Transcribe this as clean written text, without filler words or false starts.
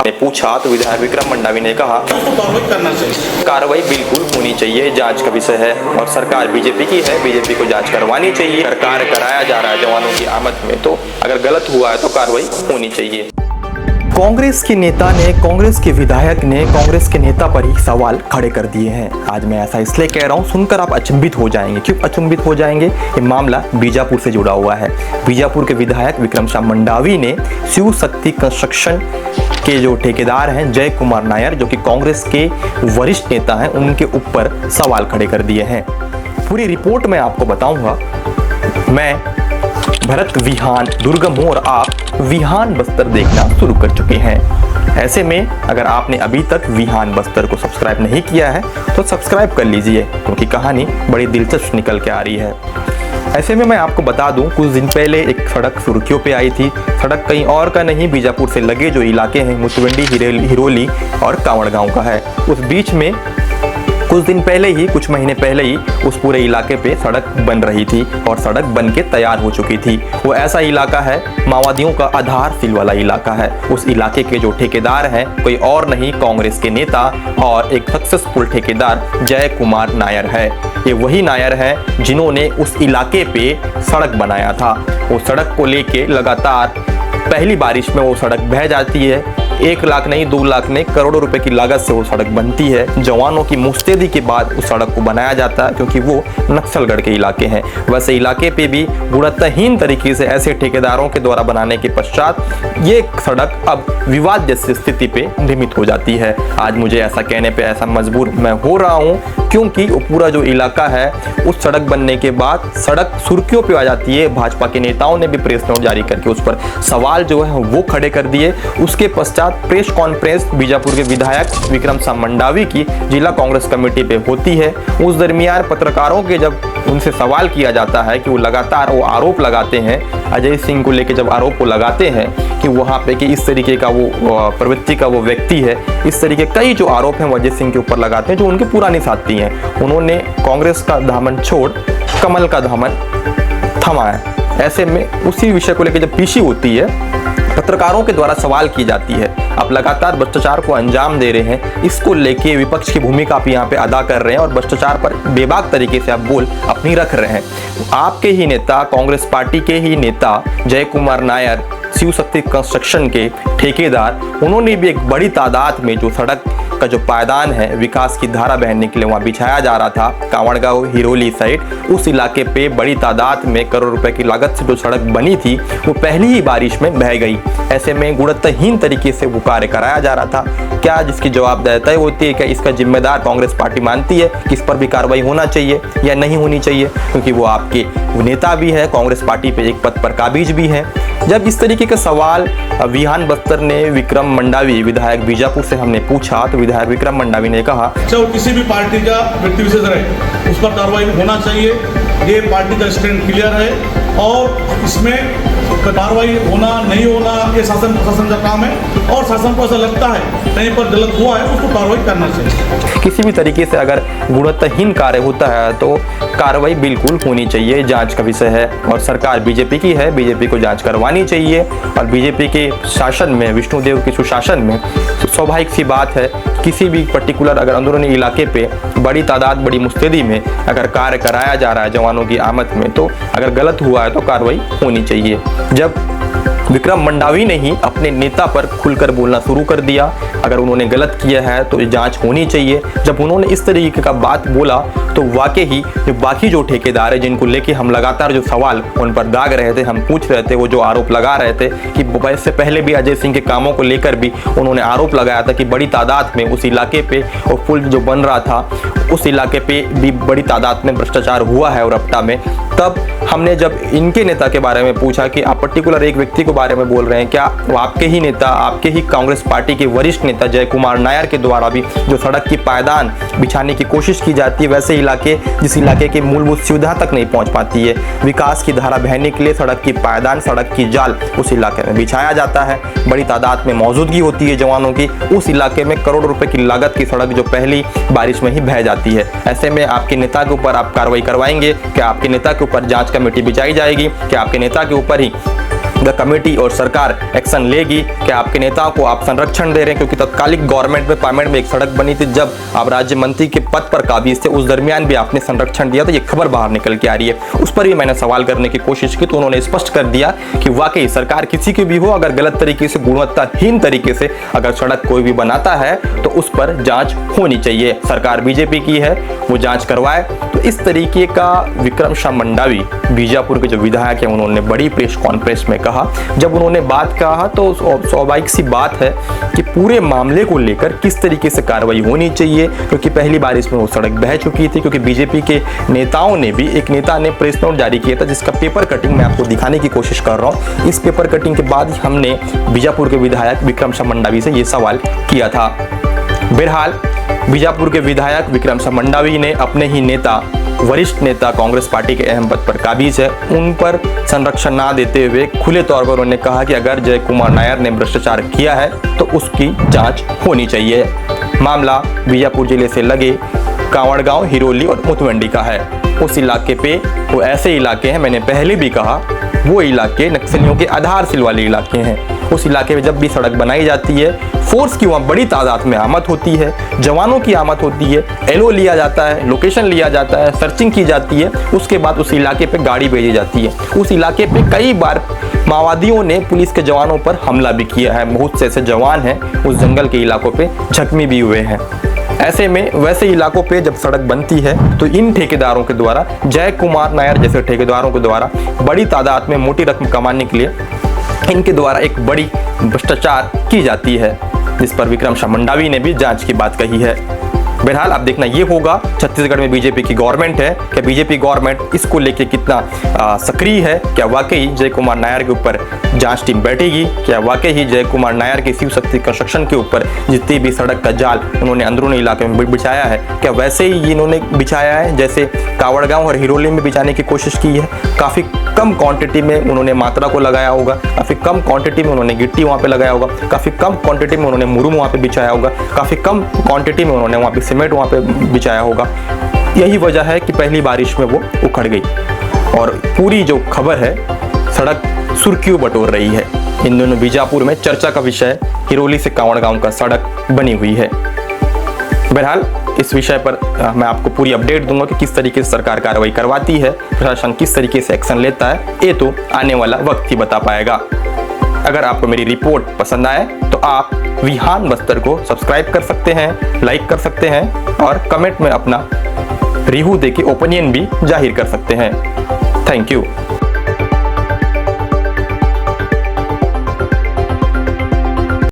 ने पूछा तो विधायक विक्रम मंडावी ने कहा कार्रवाई करना चाहिए। कार्रवाई बिल्कुल होनी चाहिए, जांच का विषय है और सरकार बीजेपी की है, बीजेपी को जांच करवानी चाहिए। सरकार कराया जा रहा है जवानों की आमद में, तो अगर गलत हुआ है तो कार्रवाई होनी चाहिए। कांग्रेस के नेता ने, कांग्रेस के विधायक ने कांग्रेस के नेता पर ही सवाल खड़े कर दिए हैं। आज मैं ऐसा इसलिए कह रहा हूं, सुनकर आप अचंभित हो जाएंगे। क्यों अचंभित हो जाएंगे? ये मामला बीजापुर से जुड़ा हुआ है। बीजापुर के विधायक विक्रम मंडावी ने शिव शक्ति कंस्ट्रक्शन के जो ठेकेदार हैं जय कुमार नायर, जो कि कांग्रेस के वरिष्ठ नेता हैं, उनके ऊपर सवाल खड़े कर दिए हैं। पूरी रिपोर्ट मैं आपको बताऊंगा। मैं भरत विहान दुर्गम हूं और आप विहान बस्तर देखना शुरू कर चुके हैं। ऐसे में अगर आपने अभी तक विहान बस्तर को सब्सक्राइब नहीं किया है तो सब्सक्राइब कर लीजिए, क्योंकि कहानी बड़ी दिलचस्प निकल के आ रही है। ऐसे में मैं आपको बता दूं, कुछ दिन पहले एक सड़क सुर्खियों पे आई थी। सड़क कहीं और का नहीं, बीजापुर से लगे जो इलाके हैं मुतवंडी, हिरोली और कांवड़ गांव का है। उस बीच में कुछ दिन पहले ही, कुछ महीने पहले ही उस पूरे इलाके पे सड़क बन रही थी और सड़क बन के तैयार हो चुकी थी। वो ऐसा इलाका है, माओवादियों का आधारशिला वाला इलाका है। उस इलाके के जो ठेकेदार हैं कोई और नहीं, कांग्रेस के नेता और एक सक्सेसफुल ठेकेदार जय कुमार नायर है। ये वही नायर है जिन्होंने उस इलाके पे सड़क बनाया था। वो सड़क को लेके लगातार पहली बारिश में वो सड़क बह जाती है। 1 लाख नहीं, 2 लाख नहीं, करोड़ों रुपए की लागत से वो सड़क बनती है। जवानों की मुस्तैदी के बाद उस सड़क को बनाया जाता है, क्योंकि वो नक्सलगढ़ के इलाके हैं। वैसे इलाके पे भी गुणवत्ताहीन तरीके से ऐसे ठेकेदारों के द्वारा बनाने के पश्चात ये सड़क अब विवाद जैसी स्थिति पे निर्मित हो जाती है। आज मुझे ऐसा कहने पे ऐसा मजबूर मैं हो रहा हूँ, क्योंकि वो पूरा जो इलाका है उस सड़क बनने के बाद सड़क सुर्खियों पे आ जाती है। भाजपा के नेताओं ने भी प्रेस नोट जारी करके उस पर सवाल जो है वो खड़े कर दिए। उसके पश्चात प्रेस कॉन्फ्रेंस बीजापुर के विधायक विक्रम मंडावी की जिला कांग्रेस कमेटी पे होती है। उस दरमियान पत्रकारों के जब उनसे सवाल किया जाता है कि वो लगातार वो आरोप लगाते हैं, अजय सिंह को लेकर जब आरोप को लगाते हैं कि वहाँ पे कि इस तरीके का वो प्रवृत्ति का वो व्यक्ति है, इस तरीके कई जो आरोप हैं वो अजय सिंह के ऊपर लगाते हैं जो उनके पुराने साथी हैं। उन्होंने कांग्रेस का दामन छोड़ कमल का दामन थमा है। ऐसे में उसी विषय को लेकर जब पीछी होती है, पत्रकारों के द्वारा सवाल की जाती है, आप लगातार भ्रष्टाचार को अंजाम दे रहे हैं, इसको लेके विपक्ष की भूमिका आप यहाँ पे अदा कर रहे हैं और भ्रष्टाचार पर बेबाक तरीके से आप बोल अपनी रख रहे हैं। आपके ही नेता, कांग्रेस पार्टी के ही नेता जय कुमार नायर, शिव शक्ति कंस्ट्रक्शन के ठेकेदार, उन्होंने भी एक बड़ी तादाद में जो सड़क का जो पायदान है विकास की धारा बहने के लिए वहाँ बिछाया जा रहा था, कांवड़गांव हिरोली साइड, उस इलाके पे बड़ी तादाद में करोड़ रुपए की लागत से जो सड़क बनी थी वो पहली ही बारिश में बह गई। ऐसे में गुणवत्ताहीन तरीके से वो कार्य कराया जा रहा था। क्या जिसकी जवाबदेही तय होती है, क्या इसका जिम्मेदार कांग्रेस पार्टी मानती है कि इस पर भी कार्रवाई होना चाहिए या नहीं होनी चाहिए? क्योंकि वो आपके नेता भी है, कांग्रेस पार्टी पे एक पद पर काबिज भी है। जब इस तरीके का सवाल विहान बस्तर ने विक्रम मंडावी विधायक बीजापुर से हमने पूछा तो विधायक विक्रम मंडावी ने कहा, चाहे किसी भी पार्टी का व्यक्ति विशेष रहे, उस पर कार्रवाई होना चाहिए। ये पार्टी का स्टैंड क्लियर है और इसमें कार्रवाई होना नहीं होना ये शासन प्रशासन का काम है और शासन को ऐसा लगता है कहीं पर गलत हुआ है उसको कार्रवाई करना चाहिए। किसी भी तरीके से अगर गुणवत्ताहीन कार्य होता है तो कार्रवाई बिल्कुल होनी चाहिए, जांच का विषय है और सरकार बीजेपी की है, बीजेपी को जांच करवानी चाहिए। और बीजेपी के शासन में, विष्णुदेव के सुशासन में तो स्वाभाविक सी बात है, किसी भी पर्टिकुलर अगर अंदरूनी इलाके पे बड़ी तादाद, बड़ी मुस्तैदी में अगर कार्य कराया जा रहा है जवानों की आमद में, तो अगर गलत हुआ है तो कार्रवाई होनी चाहिए। जब विक्रम मंडावी ने ही अपने नेता पर खुलकर बोलना शुरू कर दिया, अगर उन्होंने गलत किया है तो जांच होनी चाहिए। जब उन्होंने इस तरीके का बात बोला तो वाकई ही जो बाकी जो ठेकेदार है जिनको लेके हम लगातार जो सवाल उन पर दाग रहे थे, हम पूछ रहे थे, वो जो आरोप लगा रहे थे कि इससे पहले भी अजय सिंह के कामों को लेकर भी उन्होंने आरोप लगाया था कि बड़ी तादाद में उस इलाके पे और पुल जो बन रहा था उस इलाके पे भी बड़ी तादाद में भ्रष्टाचार हुआ है और रपटा में। तब हमने जब इनके नेता के बारे में पूछा कि आप पर्टिकुलर एक व्यक्ति के बारे में बोल रहे हैं, क्या वो आपके ही नेता, आपके ही कांग्रेस पार्टी के वरिष्ठ नेता जय कुमार नायर के द्वारा भी जो सड़क की पायदान बिछाने की कोशिश की जाती है, वैसे इलाके जिस इलाके की मूलभूत सुविधा तक नहीं पहुंच पाती है, विकास की धारा बहने के लिए सड़क की पायदान, सड़क की जाल उस इलाके में बिछाया जाता है, बड़ी तादाद में मौजूदगी होती है जवानों की, उस इलाके में करोड़ों रुपए की लागत की सड़क जो पहली बारिश में ही बह जाती है। ऐसे में आपके नेता के ऊपर आप कार्रवाई करवाएंगे? क्या आपके नेता के ऊपर जांच कमेटी बिछाई जाएगी? क्या आपके नेता के ऊपर ही कमेटी और सरकार एक्शन लेगी। क्या आपके नेताओं को आप संरक्षण दे रहे हैं? क्योंकि तत्कालिक गवर्नमेंट में पार्लियामेंट में एक सड़क बनी थी जब आप राज्य मंत्री के पद पर काबिज थे, उस दरमियान भी आपने संरक्षण दिया, तो ये खबर बाहर निकल के आ रही है। उस पर भी मैंने सवाल करने की कोशिश की तो उन्होंने स्पष्ट कर दिया कि वाकई सरकार किसी की भी हो, अगर गलत तरीके से, गुणवत्ताहीन तरीके से अगर सड़क कोई भी बनाता है तो उस पर जांच होनी चाहिए। सरकार बीजेपी की है, वो जांच करवाए। तो इस तरीके का विक्रम शाह मंडावी बीजापुर के जो विधायक हैं उन्होंने बड़ी प्रेस कॉन्फ्रेंस में कहा। जब उन्होंने बात कहा तो स्वाभाविक सी बात है कि पूरे मामले को लेकर किस तरीके से कार्रवाई होनी चाहिए, क्योंकि पहली बार इसमें वो सड़क बह चुकी थी। क्योंकि बीजेपी के नेताओं ने भी, एक नेता ने प्रेस नोट जारी किया था जिसका पेपर कटिंग मैं आपको दिखाने की कोशिश कर रहा हूँ। इस पेपर कटिंग के बाद हमने बीजापुर के विधायक विक्रम शाह मंडावी से ये सवाल किया था। बहरहाल बीजापुर के विधायक विक्रम शाह मंडावी ने अपने ही नेता, वरिष्ठ नेता, कांग्रेस पार्टी के अहम पद पर काबिज है, उन पर संरक्षण ना देते हुए खुले तौर पर उन्होंने कहा कि अगर जय कुमार नायर ने भ्रष्टाचार किया है तो उसकी जांच होनी चाहिए। मामला बीजापुर जिले से लगे कांवड़गांव, हिरोली और मुतवंडी का है। उस इलाके पे वो ऐसे इलाके हैं, मैंने पहले भी कहा, वो इलाके नक्सलियों के आधारशिला वाले इलाके हैं। उस इलाके में जब भी सड़क बनाई जाती है, फोर्स की वहाँ बड़ी तादाद में आमद होती है, जवानों की आमद होती है, एलओ लिया जाता है, लोकेशन लिया जाता है, सर्चिंग की जाती है, उसके बाद उस इलाके पे गाड़ी भेजी जाती है। उस इलाके पे कई बार माओवादियों ने पुलिस के जवानों पर हमला भी किया है। बहुत से ऐसे जवान हैं उस जंगल के इलाकों पे जख्मी भी हुए हैं। ऐसे में वैसे इलाकों पे जब सड़क बनती है तो इन ठेकेदारों के द्वारा, जय कुमार नायर जैसे ठेकेदारों के द्वारा बड़ी तादाद में मोटी रकम कमाने के लिए इनके द्वारा एक बड़ी भ्रष्टाचार की जाती है, जिस पर विक्रम शाह मंडावी ने भी जांच की बात कही है। बहरहाल अब देखना ये होगा, छत्तीसगढ़ में बीजेपी की गवर्नमेंट है, क्या बीजेपी गवर्नमेंट इसको लेके कितना सक्रिय है? क्या वाकई जय कुमार नायर के ऊपर जांच टीम बैठेगी? क्या वाकई ही जय कुमार नायर की शिव शक्ति कंस्ट्रक्शन के ऊपर जितनी भी सड़क का जाल उन्होंने अंदरूनी इलाके में बिछाया है, क्या वैसे ही इन्होंने बिछाया है जैसे कांवड़गांव और हिरोली में बिछाने की कोशिश की है? काफ़ी कम क्वांटिटी में उन्होंने मात्रा को लगाया होगा, काफ़ी कम क्वांटिटी में उन्होंने गिट्टी वहाँ पे लगाया होगा, काफ़ी कम क्वांटिटी में उन्होंने मुरुम वहाँ पे बिछाया होगा, काफ़ी कम क्वांटिटी में उन्होंने वहाँ पे सीमेंट वहाँ पे बिछाया होगा। यही वजह है कि पहली बारिश में वो उखड़ गई और पूरी जो खबर है सड़क सुर्खियों बटोर रही है। इन दोनों बीजापुर में चर्चा का विषय हिरोली से कांवड़गांव का सड़क बनी हुई है। बहरहाल इस विषय पर मैं आपको पूरी अपडेट दूंगा कि किस तरीके से सरकार कार्रवाई करवाती है, प्रशासन किस तरीके से एक्शन लेता है, ये तो आने वाला वक्त ही बता पाएगा। अगर आपको मेरी रिपोर्ट पसंद आए तो आप विहान बस्तर को सब्सक्राइब कर सकते हैं, लाइक कर सकते हैं और कमेंट में अपना रिव्यू देके ओपिनियन भी जाहिर कर सकते हैं। Thank you.